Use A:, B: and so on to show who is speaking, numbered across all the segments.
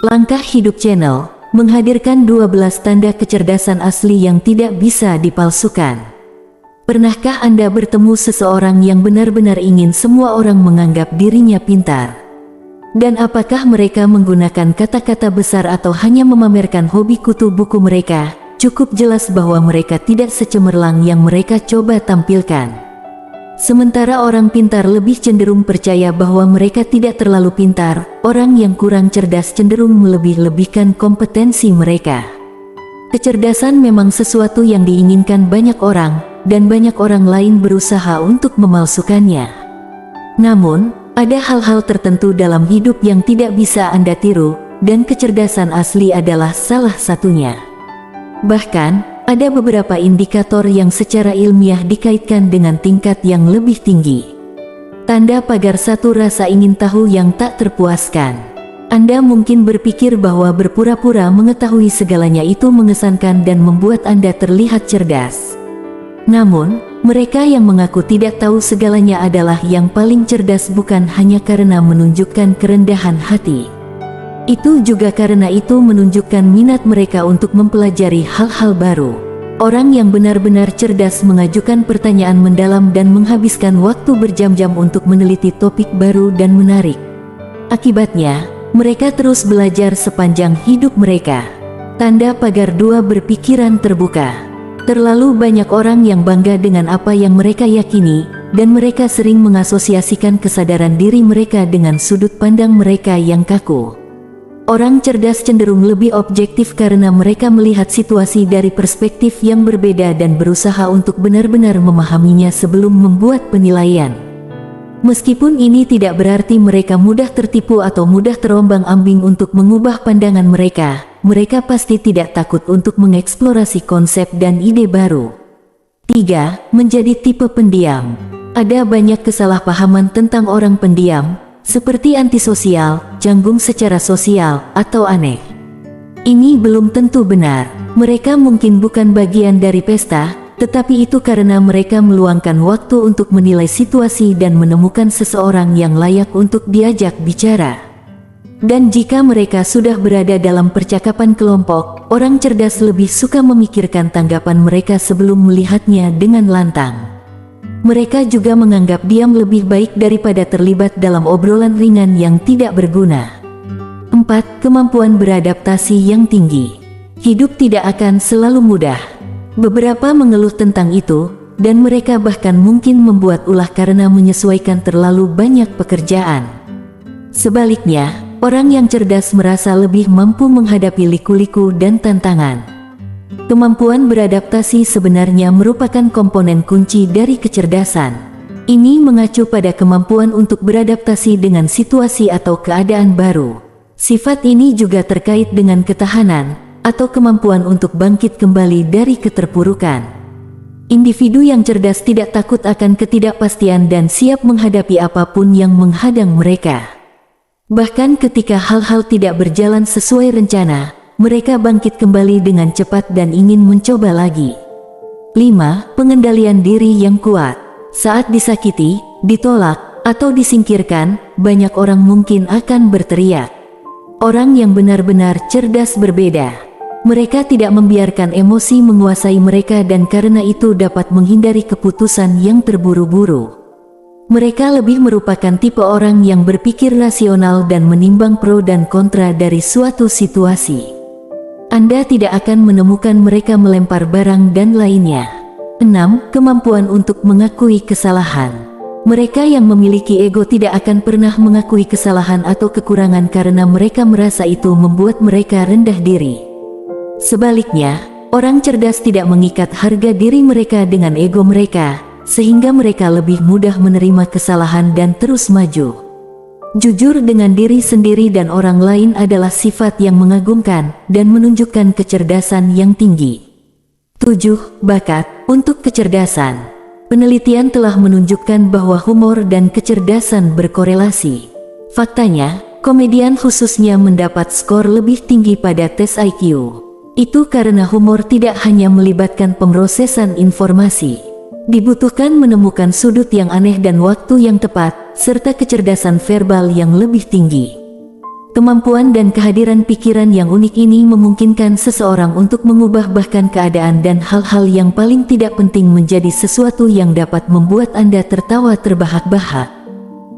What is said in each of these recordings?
A: Langkah Hidup Channel menghadirkan 12 tanda kecerdasan asli yang tidak bisa dipalsukan. Pernahkah Anda bertemu seseorang yang benar-benar ingin semua orang menganggap dirinya pintar? Dan apakah mereka menggunakan kata-kata besar atau hanya memamerkan hobi kutu buku mereka? Cukup jelas bahwa mereka tidak secemerlang yang mereka coba tampilkan. Sementara orang pintar lebih cenderung percaya bahwa mereka tidak terlalu pintar, orang yang kurang cerdas cenderung melebih-lebihkan kompetensi mereka. Kecerdasan memang sesuatu yang diinginkan banyak orang, dan banyak orang lain berusaha untuk memalsukannya. Namun, ada hal-hal tertentu dalam hidup yang tidak bisa Anda tiru, dan kecerdasan asli adalah salah satunya. Bahkan, ada beberapa indikator yang secara ilmiah dikaitkan dengan tingkat yang lebih tinggi. Tanda pagar satu, rasa ingin tahu yang tak terpuaskan. Anda mungkin berpikir bahwa berpura-pura mengetahui segalanya itu mengesankan dan membuat Anda terlihat cerdas. Namun, mereka yang mengaku tidak tahu segalanya adalah yang paling cerdas, bukan hanya karena menunjukkan kerendahan hati. Itu juga karena itu menunjukkan minat mereka untuk mempelajari hal-hal baru. Orang yang benar-benar cerdas mengajukan pertanyaan mendalam dan menghabiskan waktu berjam-jam untuk meneliti topik baru dan menarik. Akibatnya, mereka terus belajar sepanjang hidup mereka. Tanda pagar 2, berpikiran terbuka. Terlalu banyak orang yang bangga dengan apa yang mereka yakini, dan mereka sering mengasosiasikan kesadaran diri mereka dengan sudut pandang mereka yang kaku. Orang cerdas cenderung lebih objektif karena mereka melihat situasi dari perspektif yang berbeda dan berusaha untuk benar-benar memahaminya sebelum membuat penilaian. Meskipun ini tidak berarti mereka mudah tertipu atau mudah terombang-ambing untuk mengubah pandangan mereka, mereka pasti tidak takut untuk mengeksplorasi konsep dan ide baru. 3. Menjadi tipe pendiam. Ada banyak kesalahpahaman tentang orang pendiam, seperti antisosial, canggung secara sosial, atau aneh. Ini belum tentu benar. Mereka mungkin bukan bagian dari pesta, tetapi itu karena mereka meluangkan waktu untuk menilai situasi dan menemukan seseorang yang layak untuk diajak bicara. Dan jika mereka sudah berada dalam percakapan kelompok, orang cerdas lebih suka memikirkan tanggapan mereka sebelum melihatnya dengan lantang. Mereka juga menganggap diam lebih baik daripada terlibat dalam obrolan ringan yang tidak berguna. 4. Kemampuan beradaptasi yang tinggi. Hidup tidak akan selalu mudah. Beberapa mengeluh tentang itu, dan mereka bahkan mungkin membuat ulah karena menyesuaikan terlalu banyak pekerjaan. Sebaliknya, orang yang cerdas merasa lebih mampu menghadapi liku-liku dan tantangan. Kemampuan beradaptasi sebenarnya merupakan komponen kunci dari kecerdasan. Ini mengacu pada kemampuan untuk beradaptasi dengan situasi atau keadaan baru. Sifat ini juga terkait dengan ketahanan, atau kemampuan untuk bangkit kembali dari keterpurukan. Individu yang cerdas tidak takut akan ketidakpastian dan siap menghadapi apapun yang menghadang mereka. Bahkan ketika hal-hal tidak berjalan sesuai rencana, mereka bangkit kembali dengan cepat dan ingin mencoba lagi. 5. Pengendalian diri yang kuat. Saat disakiti, ditolak, atau disingkirkan, banyak orang mungkin akan berteriak. Orang yang benar-benar cerdas berbeda. Mereka tidak membiarkan emosi menguasai mereka dan karena itu dapat menghindari keputusan yang terburu-buru. Mereka lebih merupakan tipe orang yang berpikir rasional dan menimbang pro dan kontra dari suatu situasi. Anda tidak akan menemukan mereka melempar barang dan lainnya. 6. Kemampuan untuk mengakui kesalahan. Mereka yang memiliki ego tidak akan pernah mengakui kesalahan atau kekurangan karena mereka merasa itu membuat mereka rendah diri. Sebaliknya, orang cerdas tidak mengikat harga diri mereka dengan ego mereka, sehingga mereka lebih mudah menerima kesalahan dan terus maju. Jujur dengan diri sendiri dan orang lain adalah sifat yang mengagumkan dan menunjukkan kecerdasan yang tinggi. 7. Bakat untuk kecerdasan. Penelitian telah menunjukkan bahwa humor dan kecerdasan berkorelasi. Faktanya, komedian khususnya mendapat skor lebih tinggi pada tes IQ. Itu karena humor tidak hanya melibatkan pemrosesan informasi. Dibutuhkan menemukan sudut yang aneh dan waktu yang tepat, serta kecerdasan verbal yang lebih tinggi. Kemampuan dan kehadiran pikiran yang unik ini memungkinkan seseorang untuk mengubah bahkan keadaan dan hal-hal yang paling tidak penting menjadi sesuatu yang dapat membuat Anda tertawa terbahak-bahak.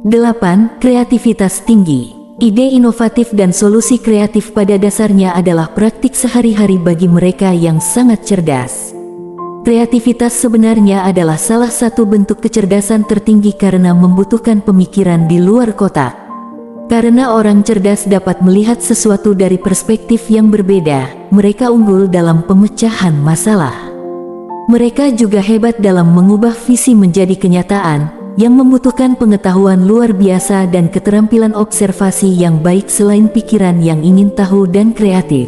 A: 8. Kreativitas tinggi. Ide inovatif dan solusi kreatif pada dasarnya adalah praktik sehari-hari bagi mereka yang sangat cerdas. Kreativitas sebenarnya adalah salah satu bentuk kecerdasan tertinggi karena membutuhkan pemikiran di luar kotak. Karena orang cerdas dapat melihat sesuatu dari perspektif yang berbeda, mereka unggul dalam pemecahan masalah. Mereka juga hebat dalam mengubah visi menjadi kenyataan, yang membutuhkan pengetahuan luar biasa dan keterampilan observasi yang baik selain pikiran yang ingin tahu dan kreatif.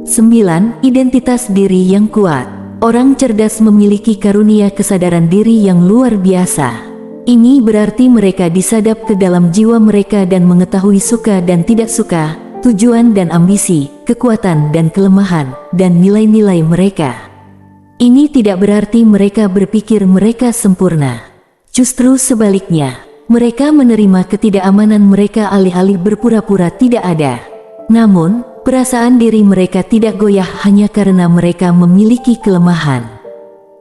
A: 9. Identitas diri yang kuat. Orang cerdas memiliki karunia kesadaran diri yang luar biasa. Ini berarti mereka disadap ke dalam jiwa mereka dan mengetahui suka dan tidak suka, tujuan dan ambisi, kekuatan dan kelemahan, dan nilai-nilai mereka. Ini tidak berarti mereka berpikir mereka sempurna. Justru sebaliknya, mereka menerima ketidakamanan mereka alih-alih berpura-pura tidak ada. Namun, perasaan diri mereka tidak goyah hanya karena mereka memiliki kelemahan.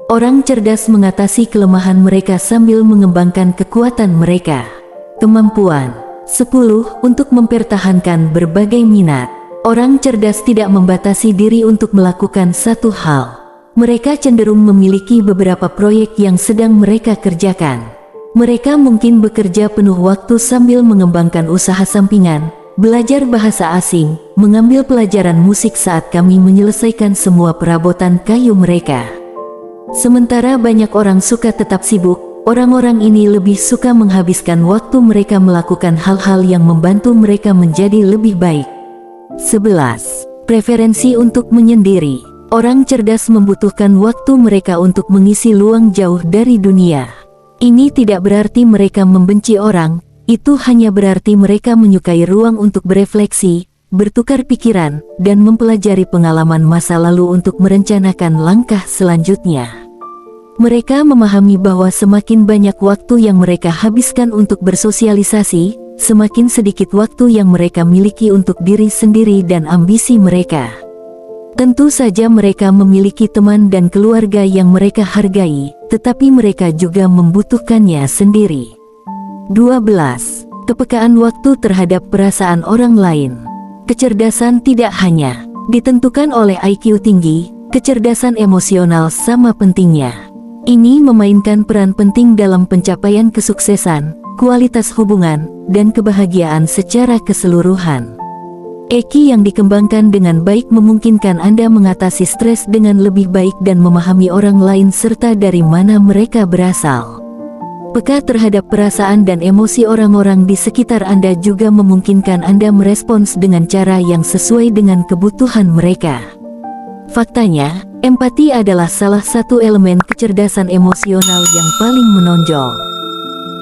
A: Orang cerdas mengatasi kelemahan mereka sambil mengembangkan kekuatan mereka. Kemampuan 10. Untuk mempertahankan berbagai minat. Orang cerdas tidak membatasi diri untuk melakukan satu hal. Mereka cenderung memiliki beberapa proyek yang sedang mereka kerjakan. Mereka mungkin bekerja penuh waktu sambil mengembangkan usaha sampingan, belajar bahasa asing, mengambil pelajaran musik saat kami menyelesaikan semua perabotan kayu mereka. Sementara banyak orang suka tetap sibuk, orang-orang ini lebih suka menghabiskan waktu mereka melakukan hal-hal yang membantu mereka menjadi lebih baik. 11. Preferensi untuk menyendiri. Orang cerdas membutuhkan waktu mereka untuk mengisi luang jauh dari dunia. Ini tidak berarti mereka membenci orang, itu hanya berarti mereka menyukai ruang untuk berefleksi, bertukar pikiran, dan mempelajari pengalaman masa lalu untuk merencanakan langkah selanjutnya. Mereka memahami bahwa semakin banyak waktu yang mereka habiskan untuk bersosialisasi, semakin sedikit waktu yang mereka miliki untuk diri sendiri dan ambisi mereka. Tentu saja mereka memiliki teman dan keluarga yang mereka hargai, tetapi mereka juga membutuhkannya sendiri. 12. Kepekaan waktu terhadap perasaan orang lain. Kecerdasan tidak hanya ditentukan oleh IQ tinggi, kecerdasan emosional sama pentingnya. Ini memainkan peran penting dalam pencapaian kesuksesan, kualitas hubungan, dan kebahagiaan secara keseluruhan. EQ yang dikembangkan dengan baik memungkinkan Anda mengatasi stres dengan lebih baik dan memahami orang lain serta dari mana mereka berasal. Peka terhadap perasaan dan emosi orang-orang di sekitar Anda juga memungkinkan Anda merespons dengan cara yang sesuai dengan kebutuhan mereka. Faktanya, empati adalah salah satu elemen kecerdasan emosional yang paling menonjol.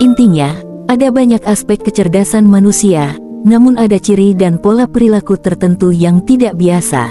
A: Intinya, ada banyak aspek kecerdasan manusia, namun ada ciri dan pola perilaku tertentu yang tidak biasa.